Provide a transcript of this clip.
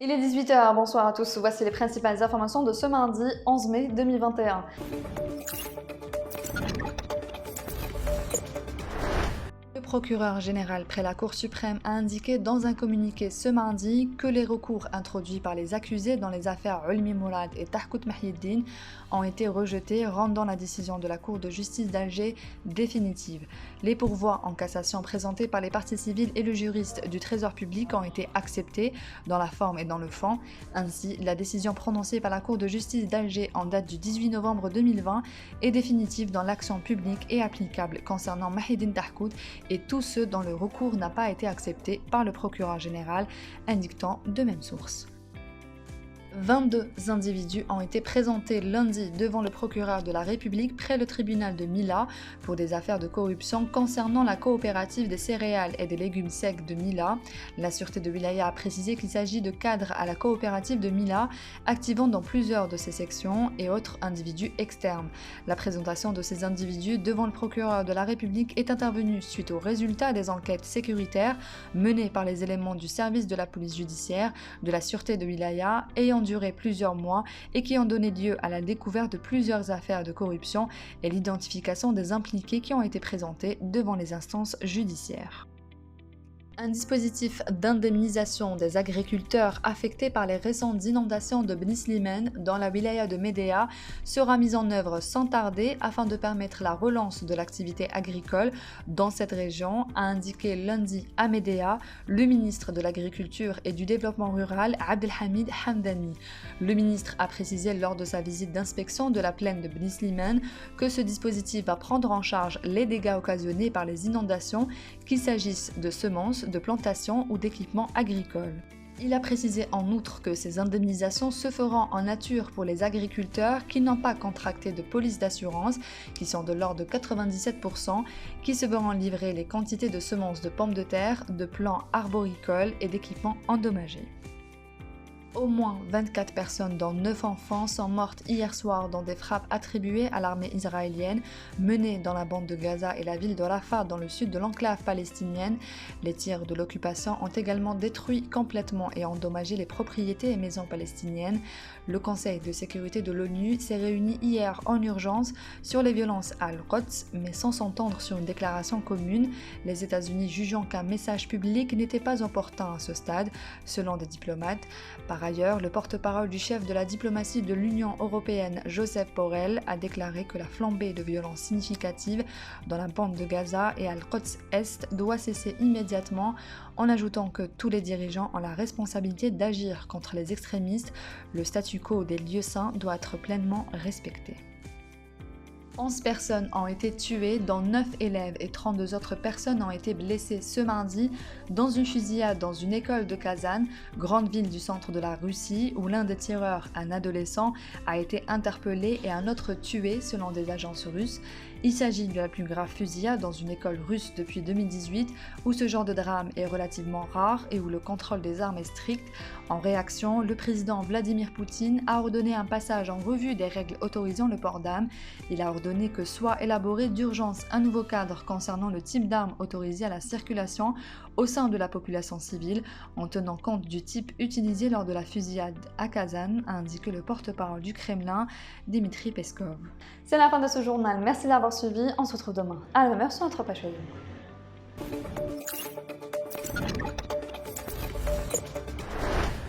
Il est 18 h, bonsoir à tous, voici les principales informations de ce mardi 11 mai 2021. Le procureur général près la Cour suprême a indiqué dans un communiqué ce mardi que les recours introduits par les accusés dans les affaires Hulmi Mourad et Tahkout Mahieddine ont été rejetés, rendant la décision de la Cour de justice d'Alger définitive. Les pourvois en cassation présentés par les parties civiles et le juriste du Trésor public ont été acceptés dans la forme et dans le fond. Ainsi, la décision prononcée par la Cour de justice d'Alger en date du 18 novembre 2020 est définitive dans l'action publique et applicable concernant Mahieddine Tahkout et tous ceux dont le recours n'a pas été accepté par le procureur général, indiquant de même source. 22 individus ont été présentés lundi devant le procureur de la République près le tribunal de Mila pour des affaires de corruption concernant la coopérative des céréales et des légumes secs de Mila. La sûreté de Wilaya a précisé qu'il s'agit de cadres à la coopérative de Mila, activant dans plusieurs de ses sections et autres individus externes. La présentation de ces individus devant le procureur de la République est intervenue suite aux résultats des enquêtes sécuritaires menées par les éléments du service de la police judiciaire de la sûreté de Wilaya ayant duré plusieurs mois et qui ont donné lieu à la découverte de plusieurs affaires de corruption et l'identification des impliqués qui ont été présentés devant les instances judiciaires. Un dispositif d'indemnisation des agriculteurs affectés par les récentes inondations de Bni Slimane dans la wilaya de Médéa sera mis en œuvre sans tarder afin de permettre la relance de l'activité agricole dans cette région, a indiqué lundi à Médéa le ministre de l'Agriculture et du Développement rural Abdelhamid Hamdani. Le ministre a précisé lors de sa visite d'inspection de la plaine de Bni Slimane que ce dispositif va prendre en charge les dégâts occasionnés par les inondations, qu'il s'agisse de semences, de plantations ou d'équipements agricoles. Il a précisé en outre que ces indemnisations se feront en nature pour les agriculteurs qui n'ont pas contracté de police d'assurance, qui sont de l'ordre de 97%, qui se verront livrer les quantités de semences de pommes de terre, de plants arboricoles et d'équipements endommagés. Au moins 24 personnes, dont 9 enfants, sont mortes hier soir dans des frappes attribuées à l'armée israélienne menées dans la bande de Gaza et la ville de Rafah dans le sud de l'enclave palestinienne. Les tirs de l'occupation ont également détruit complètement et endommagé les propriétés et maisons palestiniennes. Le Conseil de sécurité de l'ONU s'est réuni hier en urgence sur les violences à Al-Quds, mais sans s'entendre sur une déclaration commune, les États-Unis jugeant qu'un message public n'était pas opportun à ce stade, selon des diplomates. Par ailleurs, le porte-parole du chef de la diplomatie de l'Union européenne, Joseph Borrell, a déclaré que la flambée de violences significatives dans la bande de Gaza et Al-Quds Est doit cesser immédiatement, en ajoutant que tous les dirigeants ont la responsabilité d'agir contre les extrémistes. Le statu quo des lieux saints doit être pleinement respecté. 11 personnes ont été tuées, dont 9 élèves et 32 autres personnes ont été blessées ce mardi dans une fusillade dans une école de Kazan, grande ville du centre de la Russie, où l'un des tireurs, un adolescent, a été interpellé et un autre tué selon des agences russes. Il s'agit de la plus grave fusillade dans une école russe depuis 2018, où ce genre de drame est relativement rare et où le contrôle des armes est strict. En réaction, le président Vladimir Poutine a ordonné un passage en revue des règles autorisant le port d'armes. Il a ordonné que soit élaboré d'urgence un nouveau cadre concernant le type d'armes autorisées à la circulation au sein de la population civile, en tenant compte du type utilisé lors de la fusillade à Kazan, a indiqué le porte-parole du Kremlin, Dmitri Peskov. C'est la fin de ce journal, merci d'avoir suivi, on se retrouve demain à la même heure sur notre page Facebook.